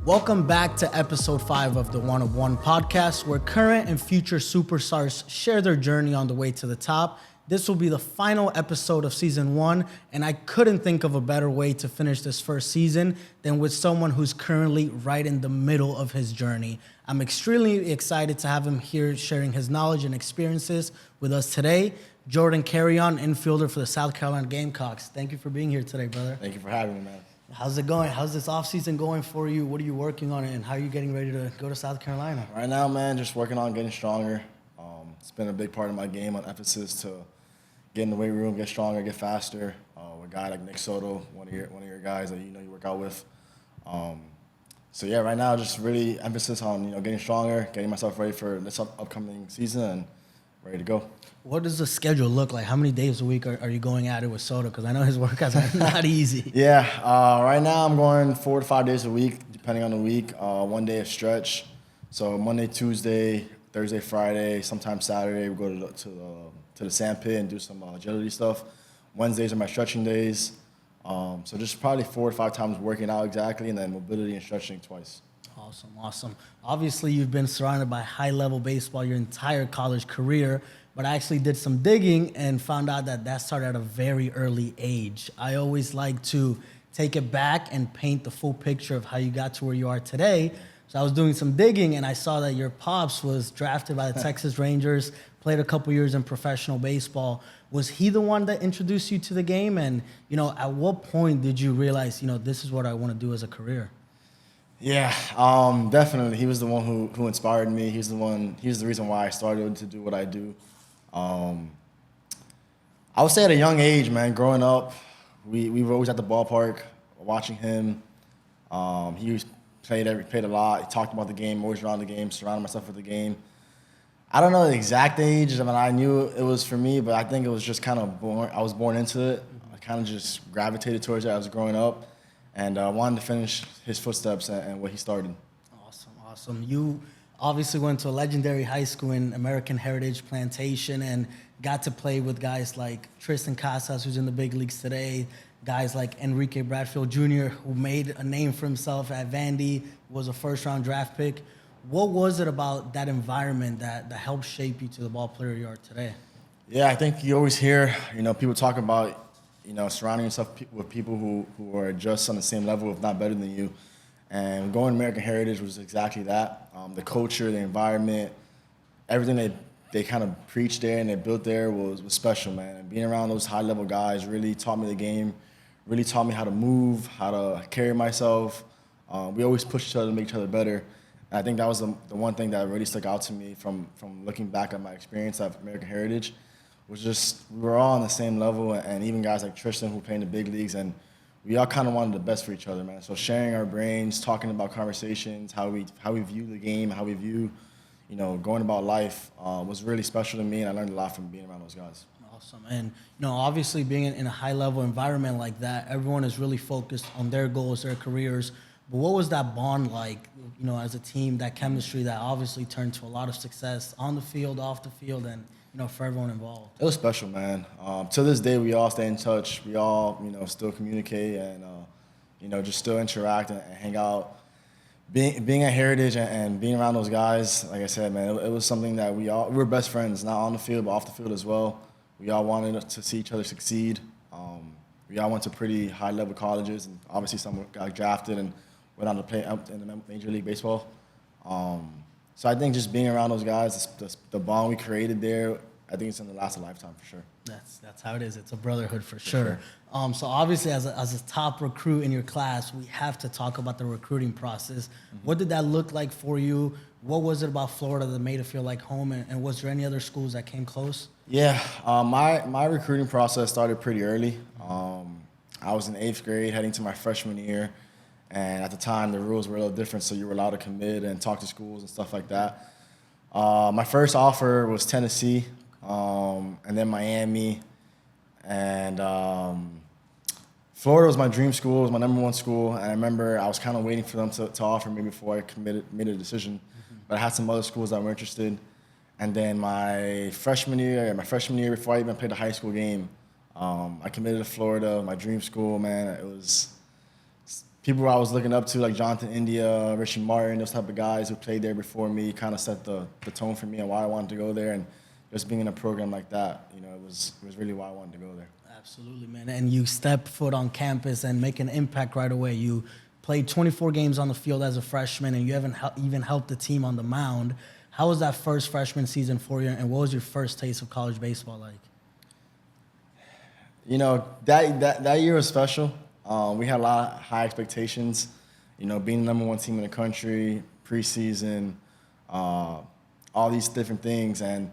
Welcome back to episode 5 of the One of One podcast, where current and future superstars share their journey on the way to the top. This will be the final episode of season 1, and I couldn't think of a better way to finish this first season than with someone who's currently right in the middle of his journey. I'm extremely excited to have him here sharing his knowledge and experiences with us today. Jordan Carrion, infielder for the South Carolina Gamecocks. Thank you for being here today, brother. Thank you for having me, man. How's it going? How's this offseason going for you? What are you working on, and how are you getting ready to go to South Carolina? Right now, man, just working on getting stronger. It's been a big part of my game on emphasis to get in the weight room, get stronger, get faster. With a guy like Nick Soto, one of your guys that you work out with. So yeah, right now just really emphasis on getting stronger, getting myself ready for this upcoming season, and ready to go. What does the schedule look like? How many days a week are you going at it with Soto? Because I know his workouts are not easy. Yeah, right now I'm going 4 to 5 days a week, depending on the week. One day a stretch. So Monday, Tuesday, Thursday, Friday, sometimes Saturday we go to the sand pit and do some agility stuff. Wednesdays are my stretching days. So just probably 4 to 5 times working out exactly, and then mobility and stretching twice. Awesome. Obviously, you've been surrounded by high-level baseball your entire college career, but I actually did some digging and found out that started at a very early age. I always like to take it back and paint the full picture of how you got to where you are today. So I was doing some digging, and I saw that your pops was drafted by the Texas Rangers, played a couple years in professional baseball. Was he the one that introduced you to the game? And, at what point did you realize, this is what I want to do as a career? Yeah, definitely. He was the one who inspired me. He's the reason why I started to do what I do. I would say at a young age, man, growing up, we were always at the ballpark watching him. He played a lot. He talked about the game, always around the game, surrounded myself with the game. I don't know the exact age. I mean, I knew it was for me, but I think it was just kind of born. I was born into it. I kind of just gravitated towards it as I was growing up, and wanted to finish his footsteps and what he started. Awesome. You obviously went to a legendary high school in American Heritage Plantation and got to play with guys like Tristan Casas, who's in the big leagues today, guys like Enrique Bradfield Jr., who made a name for himself at Vandy, was a first-round draft pick. What was it about that environment that helped shape you to the ball player you are today? Yeah, I think you always hear, people talk about, surrounding yourself with people who are just on the same level, if not better than you. And going to American Heritage was exactly that. The culture, the environment, everything they kind of preached there and they built there was special, man. And being around those high-level guys really taught me the game, really taught me how to move, how to carry myself. We always pushed each other to make each other better. And I think that was the one thing that really stuck out to me from looking back at my experience at American Heritage was just we were all on the same level, and even guys like Tristan who play in the big leagues, and we all kind of wanted the best for each other, man. So sharing our brains, talking about conversations, how we view the game, how we view, going about life was really special to me, and I learned a lot from being around those guys. Awesome. And, obviously being in a high-level environment like that, everyone is really focused on their goals, their careers. But what was that bond like, as a team, that chemistry that obviously turned to a lot of success on the field, off the field, and, for everyone involved? It was special, man. To this day, we all stay in touch. We all, still communicate and, just still interact and hang out. Being at Heritage and being around those guys, like I said, man, it was something that we were best friends, not on the field, but off the field as well. We all wanted to see each other succeed. We all went to pretty high-level colleges, and obviously some got drafted and went on to play in the Major League Baseball. So I think just being around those guys, the bond we created there, I think it's going to last a lifetime for sure. That's how it is. It's a brotherhood for sure. So obviously as a top recruit in your class, we have to talk about the recruiting process. Mm-hmm. What did that look like for you? What was it about Florida that made it feel like home? And was there any other schools that came close? Yeah, my recruiting process started pretty early. I was in 8th grade heading to my freshman year. And at the time, the rules were a little different, so you were allowed to commit and talk to schools and stuff like that. My first offer was Tennessee, and then Miami. And Florida was my dream school. It was my number 1 school. And I remember I was kind of waiting for them to offer me before I made a decision. Mm-hmm. But I had some other schools that were interested. And then my freshman year, before I even played the high school game, I committed to Florida, my dream school, man. people I was looking up to, like Jonathan India, Richie Martin, those type of guys who played there before me, kind of set the tone for me and why I wanted to go there. And just being in a program like that, it was really why I wanted to go there. Absolutely, man. And you step foot on campus and make an impact right away. You played 24 games on the field as a freshman, and you haven't even helped the team on the mound. How was that first freshman season for you, and what was your first taste of college baseball like? That year was special. We had a lot of high expectations. Being the #1 team in the country, preseason, all these different things, and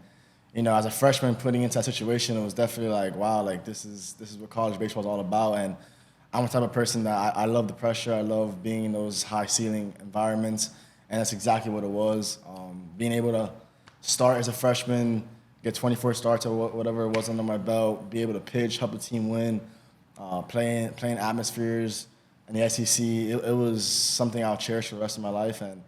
as a freshman putting into that situation, it was definitely like, wow, like this is what college baseball is all about. And I'm the type of person that I love the pressure. I love being in those high ceiling environments, and that's exactly what it was. Being able to start as a freshman, get 24 starts or whatever it was under my belt, be able to pitch, help the team win, playing atmospheres in the SEC, it was something I'll cherish for the rest of my life. And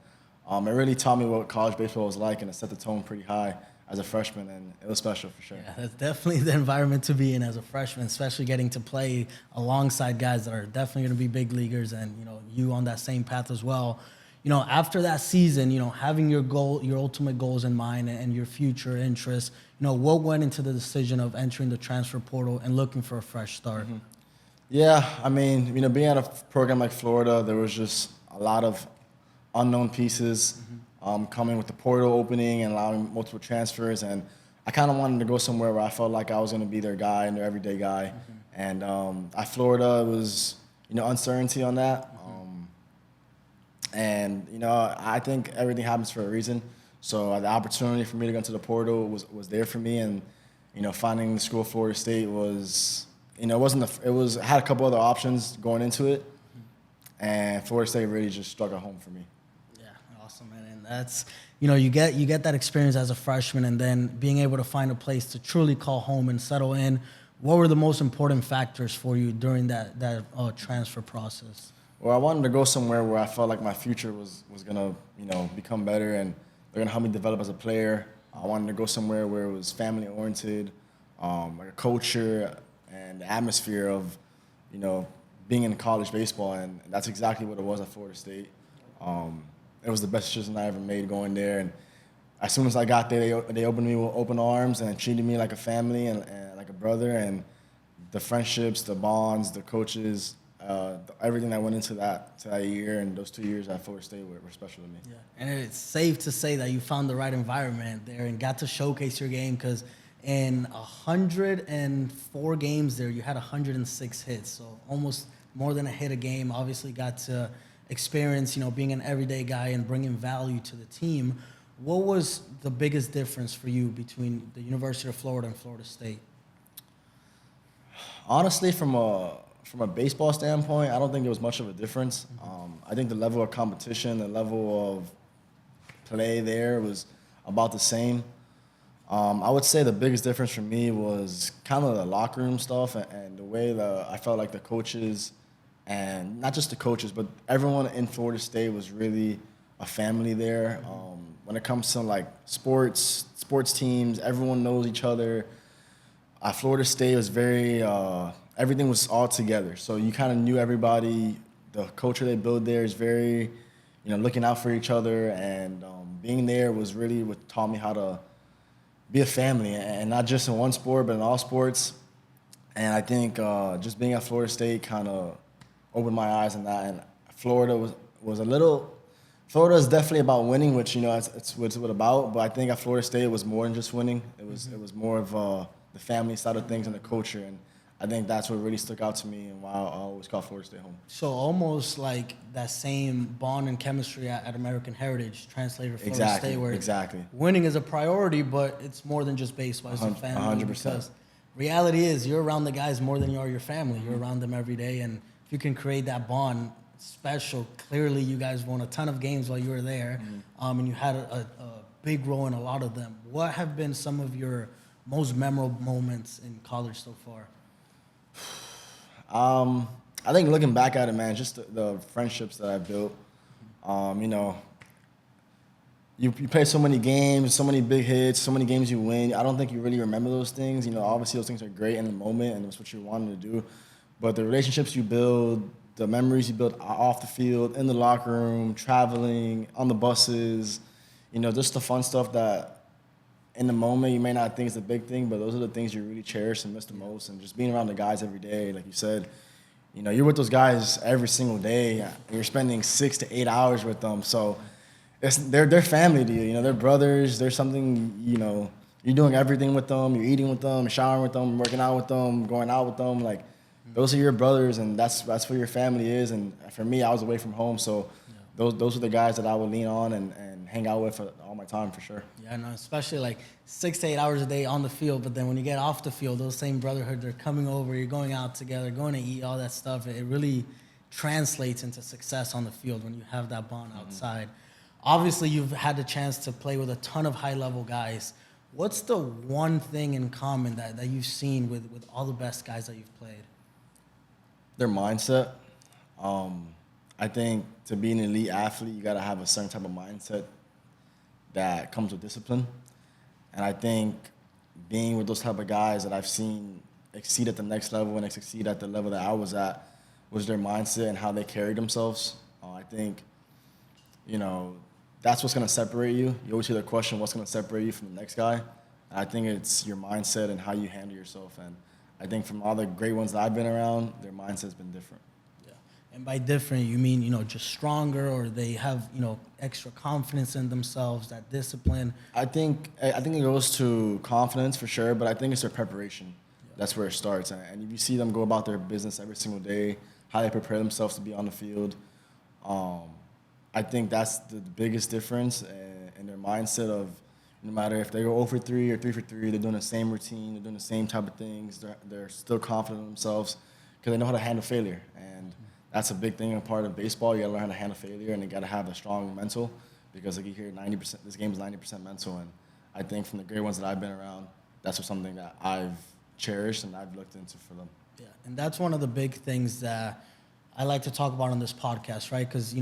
it really taught me what college baseball was like, and it set the tone pretty high as a freshman, and it was special for sure. Yeah, that's definitely the environment to be in as a freshman, especially getting to play alongside guys that are definitely going to be big leaguers, and you on that same path as well. After that season, having your ultimate goals in mind and your future interests, what went into the decision of entering the transfer portal and looking for a fresh start? Mm-hmm. Yeah, I mean, being at a program like Florida, there was just a lot of unknown pieces. Coming with the portal opening and allowing multiple transfers, and I kind of wanted to go somewhere where I felt like I was going to be their guy and their everyday guy. And at Florida, it was uncertainty on that, and I think everything happens for a reason. So the opportunity for me to go into the portal was there for me, and finding the school of Florida State was it had a couple other options going into it, and Florida State really just struck at home for me. Awesome, man. And that's, you get that experience as a freshman, and then being able to find a place to truly call home and settle in. What were the most important factors for you during that transfer process? Well, I wanted to go somewhere where I felt like my future was gonna, become better, and they're gonna help me develop as a player. I wanted to go somewhere where it was family oriented, like a culture and the atmosphere of, being in college baseball, and that's exactly what it was at Florida State. It was the best decision I ever made going there, and as soon as I got there, they opened me with open arms and treated me like a family and like a brother, and the friendships, the bonds, the coaches, everything that went into that year and those 2 years at Florida State were special to me. Yeah, and it's safe to say that you found the right environment there and got to showcase your game, because in 104 games there, you had 106 hits, so almost more than a hit a game. Obviously got to experience, being an everyday guy and bringing value to the team. What was the biggest difference for you between the University of Florida and Florida State? Honestly, from a baseball standpoint, I don't think there was much of a difference. I think the level of competition, the level of play there was about the same. I would say the biggest difference for me was kind of the locker room stuff and the way that I felt like the coaches, and not just the coaches, but everyone in Florida State was really a family there. When it comes to like sports teams, everyone knows each other. At Florida State, it was very, everything was all together. So you kind of knew everybody. The culture they built there is very, looking out for each other. And being there was really what taught me how to be a family, and not just in one sport, but in all sports. And I think just being at Florida State kind of opened my eyes on that. And Florida Florida is definitely about winning, which it's what it's about. But I think at Florida State it was more than just winning. It was more of the family side of things and the culture, and I think that's what really stuck out to me and why I always call Florida State home. So almost like that same bond and chemistry at American Heritage translated to Florida State, where winning is a priority, but it's more than just baseball. It's a family. 100%. Because reality is you're around the guys more than you are your family. You're around them every day, and if you can create that bond, special. Clearly, you guys won a ton of games while you were there, and you had a big role in a lot of them. What have been some of your most memorable moments in college so far? I think looking back at it, man, just the friendships that I built. You play so many games, so many big hits, so many games you win. I don't think you really remember those things. Obviously those things are great in the moment, and that's what you wanted to do. But the relationships you build, the memories you build off the field, in the locker room, traveling, on the buses, just the fun stuff that in the moment you may not think is a big thing, but those are the things you really cherish and miss the most. And just being around the guys every day, like you said, you're with those guys every single day. And you're spending 6 to 8 hours with them, so they're family to you. They're brothers. There's something you're doing everything with them. You're eating with them, showering with them, working out with them, going out with them. Like those are your brothers, and that's what your family is. And for me, I was away from home, so those are the guys that I would lean on and hang out with for all my time for sure. Yeah, no, especially like 6 to 8 hours a day on the field, but then when you get off the field, those same brotherhood, they're coming over, you're going out together, going to eat, all that stuff. It really translates into success on the field when you have that bond outside. Obviously, you've had the chance to play with a ton of high-level guys. What's the one thing in common that you've seen with all the best guys that you've played? Their mindset. I think to be an elite athlete, you got to have a certain type of mindset that comes with discipline. And I think being with those type of guys that I've seen exceed at the next level and succeed at the level that I was at was their mindset and how they carried themselves. I think, that's what's going to separate you. You always hear the question, what's going to separate you from the next guy? And I think it's your mindset and how you handle yourself. And I think from all the great ones that I've been around, their mindset's been different. Yeah. And by different, you mean, just stronger, or they have, extra confidence in themselves, that discipline? I think it goes to confidence for sure, but I think it's their preparation. Yeah. That's where it starts. And if you see them go about their business every single day, how they prepare themselves to be on the field, I think that's the biggest difference in their mindset of no matter if they go 0 for 3 or 3 for 3, they're doing the same routine, they're doing the same type of things, they're still confident in themselves because they know how to handle failure. And that's a big thing, a part of baseball. You got to learn how to handle failure, and you got to have a strong mental because, like you hear, 90%. This game is 90% mental, and I think from the great ones that I've been around, that's something that I've cherished and I've looked into for them. Yeah, and that's one of the big things that I like to talk about on this podcast, right? Because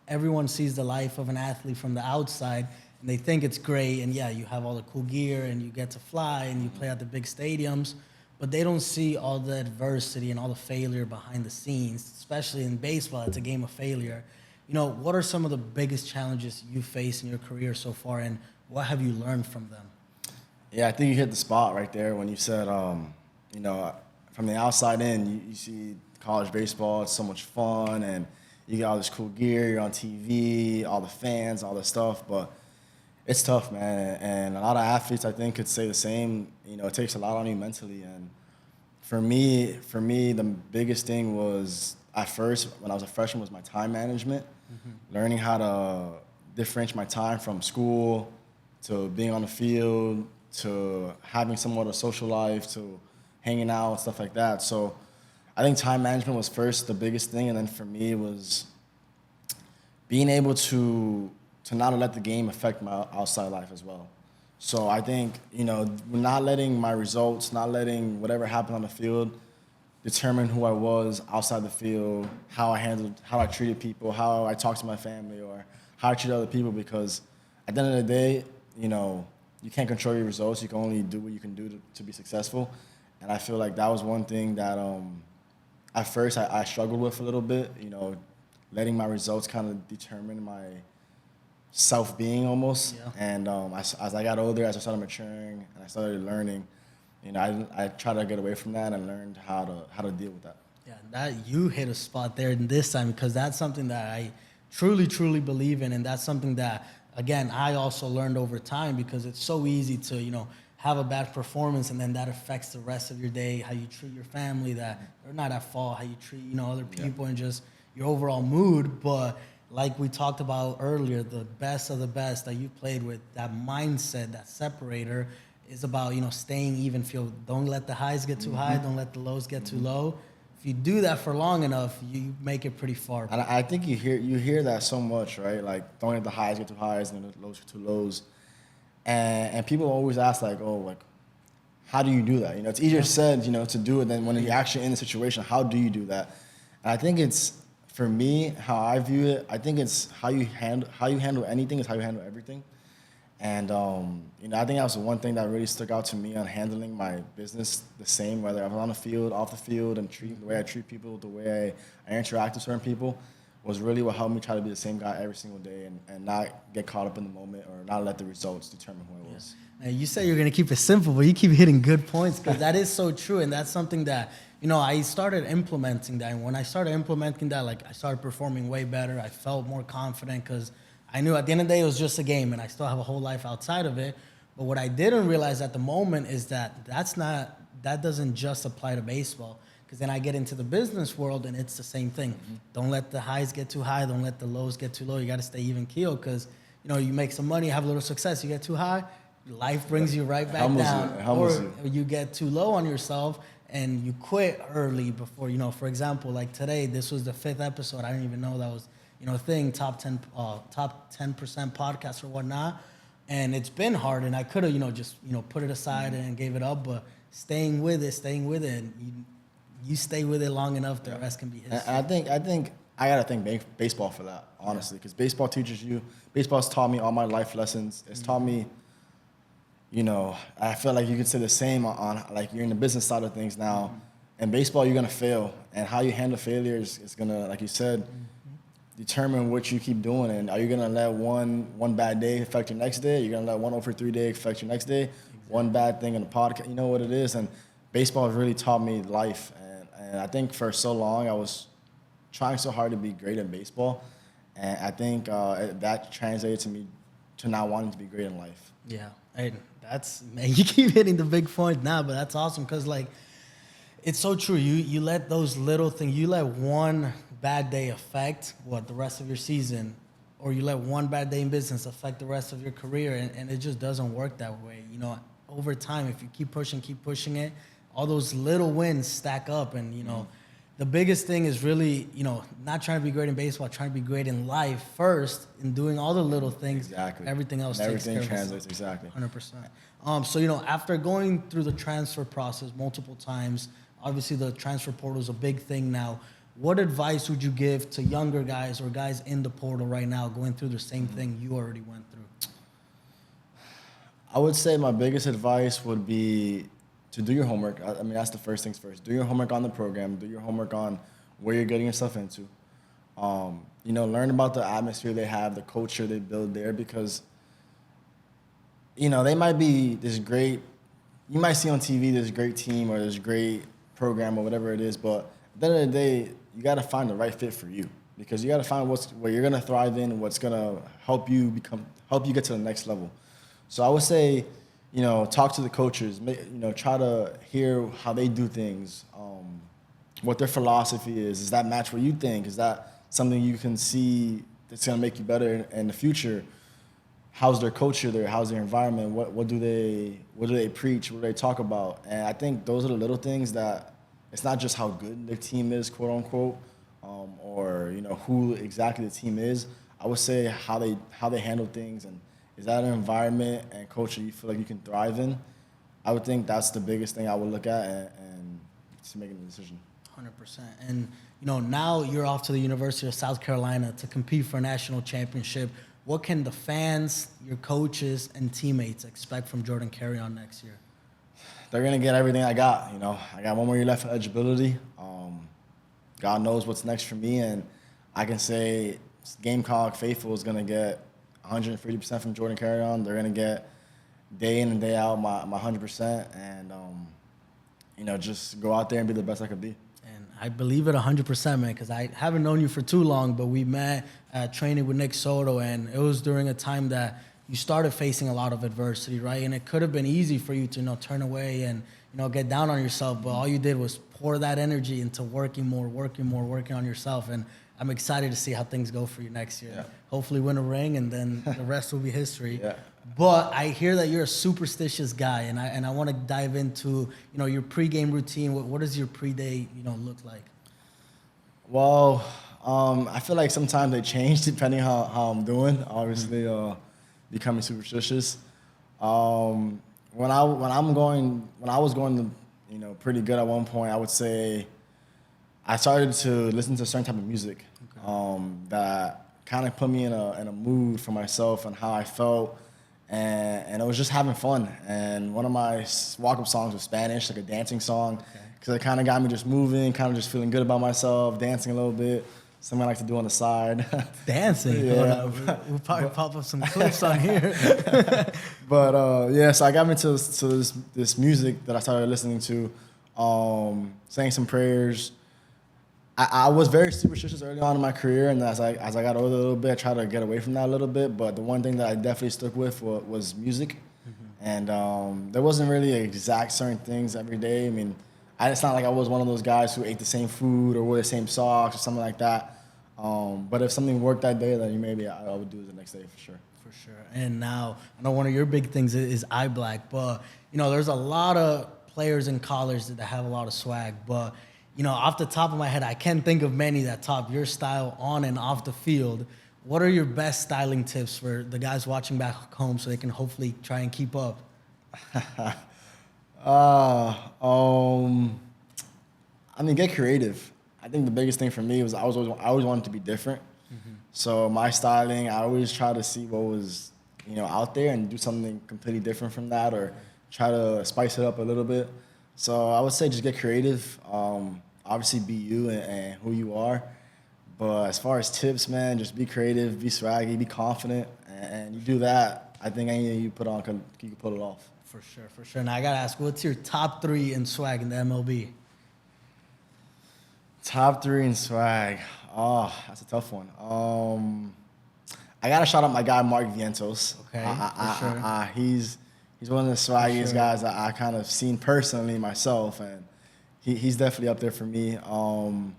everyone sees the life of an athlete from the outside, and they think it's great, and yeah, you have all the cool gear, and you get to fly, and you play at the big stadiums, but they don't see all the adversity and all the failure behind the scenes, especially in baseball. It's a game of failure. What are some of the biggest challenges you face in your career so far, and what have you learned from them? Yeah, I think you hit the spot right there when you said, from the outside in, you see college baseball, it's so much fun, and you got all this cool gear, you're on TV, all the fans, all this stuff, but it's tough, man. And a lot of athletes, I think, could say the same. It takes a lot on you mentally. And for me, the biggest thing was, at first, when I was a freshman, was my time management, learning how to differentiate my time from school to being on the field to having somewhat of a social life to hanging out and stuff like that. So I think time management was first the biggest thing, and then for me it was being able to not let the game affect my outside life as well. So I think, not letting my results, not letting whatever happened on the field determine who I was outside the field, how I treated people, how I talked to my family, or how I treated other people, because at the end of the day, you can't control your results. You can only do what you can do to be successful. And I feel like that was one thing that at first I struggled with a little bit, letting my results kind of determine my self-being almost. Yeah. And as I got older, as I started maturing and I started learning, I tried to get away from that and learned how to deal with that. Yeah, that you hit a spot there in this time, because that's something that I truly, truly believe in, and that's something that, again, I also learned over time, because it's so easy to, have a bad performance, and then that affects the rest of your day, how you treat your family, that they're not at fault, how you treat, other people, and just your overall mood. But like we talked about earlier, the best of the best that you played with, that mindset, that separator, is about, staying even. Don't let the highs get too high, don't let the lows get too low. If you do that for long enough, you make it pretty far. And I think you hear that so much, right? Like, don't let the highs get too highs and the lows get too lows. And people always ask, how do you do that? It's easier said, to do it than when you're actually in the situation. How do you do that? And I think it's, for me, how I view it, I think it's how you handle anything is how you handle everything. And I think that was the one thing that really stuck out to me on handling my business the same, whether I was on the field, off the field, and the way I treat people, the way I interact with certain people, was really what helped me try to be the same guy every single day and not get caught up in the moment or not let the results determine who I was. Now, you say you're going to keep it simple, but you keep hitting good points because that is so true. And that's something that, I started implementing that. And when I started implementing that, I started performing way better. I felt more confident because I knew at the end of the day it was just a game and I still have a whole life outside of it. But what I didn't realize at the moment is that that doesn't just apply to baseball. Because then I get into the business world and it's the same thing. Mm-hmm. Don't let the highs get too high. Don't let the lows get too low. You got to stay even keel because, you make some money, have a little success. You get too high, life brings you right back down. Or you get too low on yourself and you quit early before, for example, like today, this was the 5th episode. I didn't even know that was, a thing, top 10% podcast or whatnot. And it's been hard and I could have, just, put it aside and gave it up. But staying with it. And you stay with it long enough, the rest can be history. And I think I gotta thank baseball for that, honestly, because baseball teaches you. Baseball's taught me all my life lessons. It's taught me, I feel like you could say the same on like you're in the business side of things now. In baseball, you're gonna fail, and how you handle failures is gonna, like you said, determine what you keep doing. And are you gonna let one bad day affect your next day? You're gonna let 1 over 3 day affect your next day. Exactly. One bad thing in the podcast, you know what it is. And baseball has really taught me life. And I think for so long I was trying so hard to be great in baseball, and I think that translated to me to now wanting to be great in life. Yeah, hey, man, you keep hitting the big point now, but that's awesome because it's so true. You let those little things, you let one bad day affect the rest of your season, or you let one bad day in business affect the rest of your career, and it just doesn't work that way. Over time, if you keep pushing it. All those little wins stack up, and the biggest thing is really not trying to be great in baseball, trying to be great in life first, and doing all the little things. Exactly. Everything else. Everything translates exactly. 100%. So after going through the transfer process multiple times, obviously the transfer portal is a big thing now. What advice would you give to younger guys or guys in the portal right now going through the same thing you already went through? I would say my biggest advice would be to do your homework. I mean, that's the first things first. Do your homework on the program. Do your homework on where you're getting yourself into. Learn about the atmosphere they have, the culture they build there, because, they might be this great, you might see on TV this great team or this great program or whatever it is, but at the end of the day, you got to find the right fit for you, because you got to find where you're going to thrive in, what's going to help you get to the next level. So I would say, talk to the coaches, try to hear how they do things, what their philosophy is. Does that match what you think? Is that something you can see that's going to make you better in the future? How's their culture there? How's their environment? What do they preach? What do they talk about? And I think those are the little things that it's not just how good their team is, quote unquote, or who exactly the team is. I would say how they handle things, and is that an environment and culture you feel like you can thrive in? I would think that's the biggest thing I would look at and to making a decision. 100%. And, now you're off to the University of South Carolina to compete for a national championship. What can the fans, your coaches, and teammates expect from Jordan Carrion next year? They're going to get everything I got. I got one more year left for eligibility. God knows what's next for me, and I can say Gamecock Faithful is going to get 150% from Jordan Carrion. They're going to get day in and day out my 100%, and just go out there and be the best I could be. And I believe it 100%, man, because I haven't known you for too long, but we met training with Nick Soto, and it was during a time that you started facing a lot of adversity, right? And it could have been easy for you to turn away and get down on yourself, but all you did was pour that energy into working on yourself. And I'm excited to see how things go for you next year. Yeah. Hopefully win a ring, and then the rest will be history. Yeah. But I hear that you're a superstitious guy, and I want to dive into your pregame routine. What does your pre-day look like? Well, I feel like sometimes they change depending how I'm doing. Obviously, becoming superstitious. When I was going pretty good at one point, I would say I started to listen to a certain type of music that kind of put me in a mood for myself and how I felt, and it was just having fun. And one of my walk-up songs was Spanish, like a dancing song, because it kind of got me just moving, kind of just feeling good about myself, dancing a little bit. Something I like to do on the side. Dancing. Yeah. We'll probably pop up some clips on here. But yeah, so I got into this music that I started listening to, saying some prayers. I was very superstitious early on in my career, and as I got older a little bit, I tried to get away from that a little bit. But the one thing that I definitely stuck with was music, and there wasn't really exact certain things every day. I mean, it's not like I was one of those guys who ate the same food or wore the same socks or something like that. But if something worked that day, then maybe I would do it the next day for sure. For sure. And now, I know one of your big things is eye black, but, there's a lot of players in college that have a lot of swag, but, off the top of my head, I can't think of many that top your style on and off the field. What are your best styling tips for the guys watching back home so they can hopefully try and keep up? I mean, get creative. I think the biggest thing for me was I always wanted to be different. So my styling, I always try to see what was, out there and do something completely different from that, or try to spice it up a little bit. So I would say just get creative. Obviously be you and who you are. But as far as tips, man, just be creative, be swaggy, be confident, and you do that, I think anything you put on, you can pull it off. For sure. Now I gotta ask, what's your top 3 in swag in the MLB? Top 3 in swag. Oh, that's a tough one. I gotta shout out my guy Mark Vientos. Okay, for sure. He's one of the swaggiest guys that I kind of seen personally myself, and he's definitely up there for me. On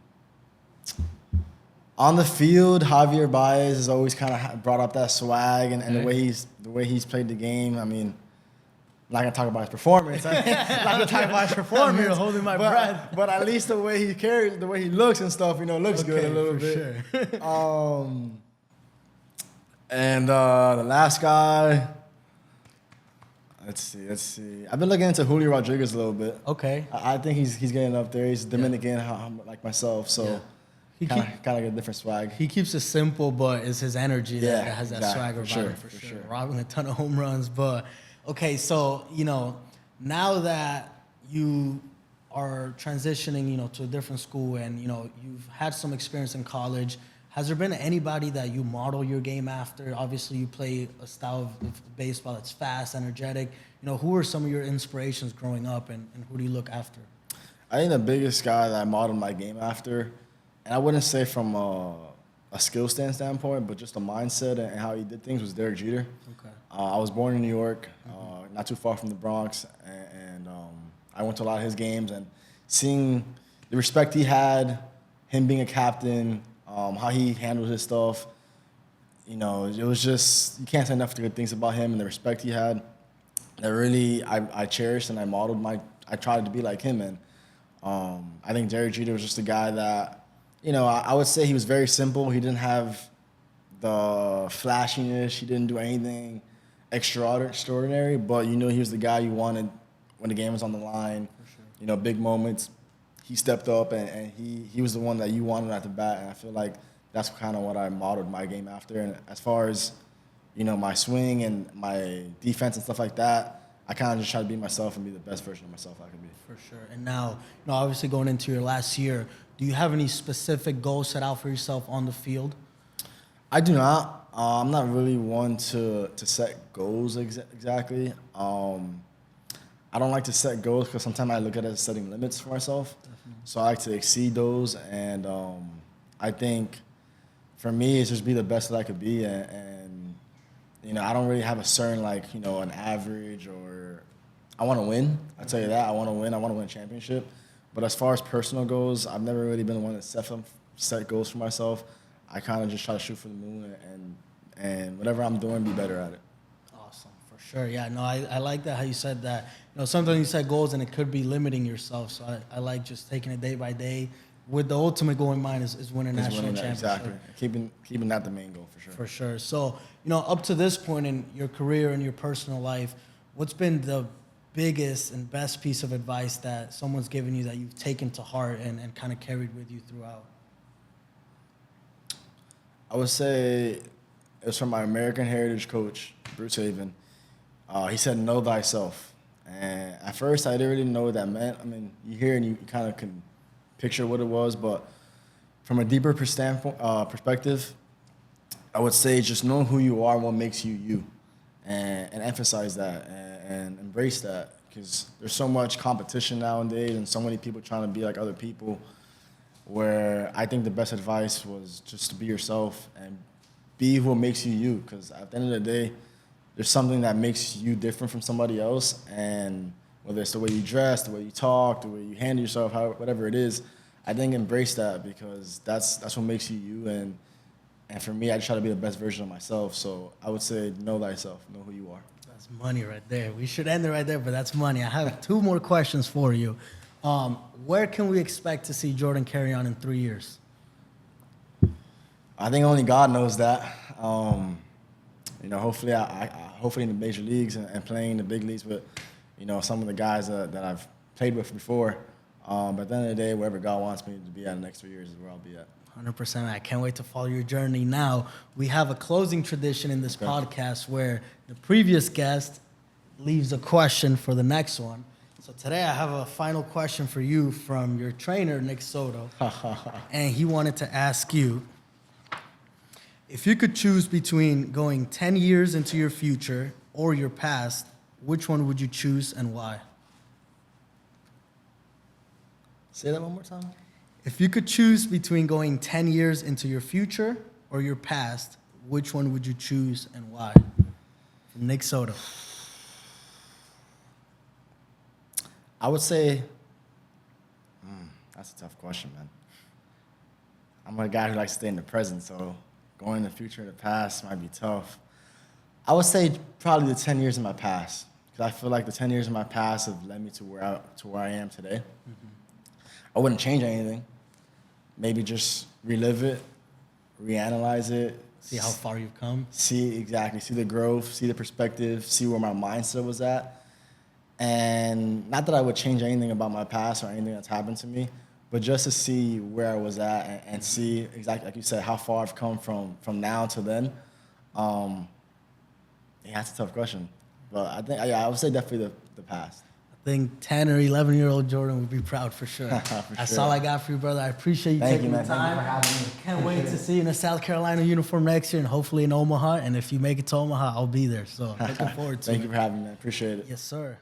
the field, Javier Baez has always kind of brought up that swag and the way he's played the game. I mean, I'm not gonna talk about his performance. I'm not gonna talk about his performance. I'm here holding my breath. But at least the way he carries, the way he looks and stuff, looks good a little bit. Sure. And the last guy, let's see. I've been looking into Julio Rodriguez a little bit. Okay. I think he's getting up there. He's Dominican, like myself, so. Yeah. He kind of get a different swag. He keeps it simple, but it's his energy that has that exactly, swagger about him, for for sure. sure. Robbing a ton of home runs. But, okay, so, now that you are transitioning, to a different school and, you've had some experience in college, has there been anybody that you model your game after? Obviously, you play a style of baseball that's fast, energetic. Who are some of your inspirations growing up, and who do you look after? I think the biggest guy that I modeled my game after, and I wouldn't say from a skill standpoint, but just a mindset and how he did things, was Derek Jeter. Okay. I was born in New York, not too far from the Bronx, and I went to a lot of his games, and seeing the respect he had, him being a captain, how he handled his stuff, it was just, you can't say enough good things about him and the respect he had. That really I cherished, and I modeled I tried to be like him. And I think Derek Jeter was just a guy that, I would say he was very simple. He didn't have the flashiness. He didn't do anything extraordinary, but he was the guy you wanted when the game was on the line. For sure. Big moments. He stepped up, and he was the one that you wanted at the bat. And I feel like that's kind of what I modeled my game after. And as far as, my swing and my defense and stuff like that, I kind of just try to be myself and be the best version of myself I can be. For sure. And now, obviously going into your last year, do you have any specific goals set out for yourself on the field? I do not. I'm not really one to set goals exactly. I don't like to set goals because sometimes I look at it as setting limits for myself. Definitely. So I like to exceed those, and I think for me, it's just be the best that I could be, and I don't really have a certain an average, or I want to win. I tell you that I want to win. I want to win a championship. But as far as personal goals, I've never really been the one that set goals for myself. I kind of just try to shoot for the moon, and whatever I'm doing, be better at it. Awesome, for sure. Yeah, no, I like that how you said that. Sometimes you set goals and it could be limiting yourself. So I like just taking it day by day, with the ultimate goal in mind is winning a national championship. Exactly. Keeping that the main goal, for sure. For sure. So, up to this point in your career and your personal life, what's been the biggest and best piece of advice that someone's given you that you've taken to heart and kind of carried with you throughout? I would say it was from my American Heritage coach, Bruce Haven. He said, "Know thyself." And at first, I didn't really know what that meant. I mean, you hear and you kind of can picture what it was, but from a deeper perspective, I would say just know who you are and what makes you you, and emphasize that and embrace that, because there's so much competition nowadays and so many people trying to be like other people, where I think the best advice was just to be yourself and be who makes you you, because at the end of the day, there's something that makes you different from somebody else, and whether it's the way you dress, the way you talk, the way you handle yourself, whatever it is, I think embrace that, because that's what makes you you, and for me, I just try to be the best version of myself. So I would say know thyself, know who you are. That's money right there. We should end it right there, but that's money. I have two more questions for you. Where can we expect to see Jordan Carrion in 3 years? I think only God knows that. Hopefully, hopefully in the major leagues and playing in the big leagues with, some of the guys that I've played with before. But at the end of the day, wherever God wants me to be at in the next 3 years is where I'll be at. 100%. I can't wait to follow your journey. Now, we have a closing tradition in this podcast where the previous guest leaves a question for the next one. So today I have a final question for you from your trainer, Nick Soto. And he wanted to ask you, if you could choose between going 10 years into your future or your past, which one would you choose and why? Say that one more time. If you could choose between going 10 years into your future or your past, which one would you choose and why? From Nick Soto. I would say, that's a tough question, man. I'm a guy who likes to stay in the present, so going in the future and the past might be tough. I would say probably the 10 years in my past, because I feel like the 10 years in my past have led me to where I am today. Mm-hmm. I wouldn't change anything. Maybe just relive it, reanalyze it. See how far you've come. See the growth, see the perspective, see where my mindset was at. And not that I would change anything about my past or anything that's happened to me, but just to see where I was at and see exactly, like you said, how far I've come from now to then. That's a tough question. But I think, I would say definitely the past. I think 10 or 11-year-old Jordan would be proud for sure. That's all I got for you, brother. I appreciate you taking the time. Thank you for having me. Can't wait to see you in a South Carolina uniform next year and hopefully in Omaha. And if you make it to Omaha, I'll be there. So looking forward to it. Thank you for having me, man. Appreciate it. Yes, sir.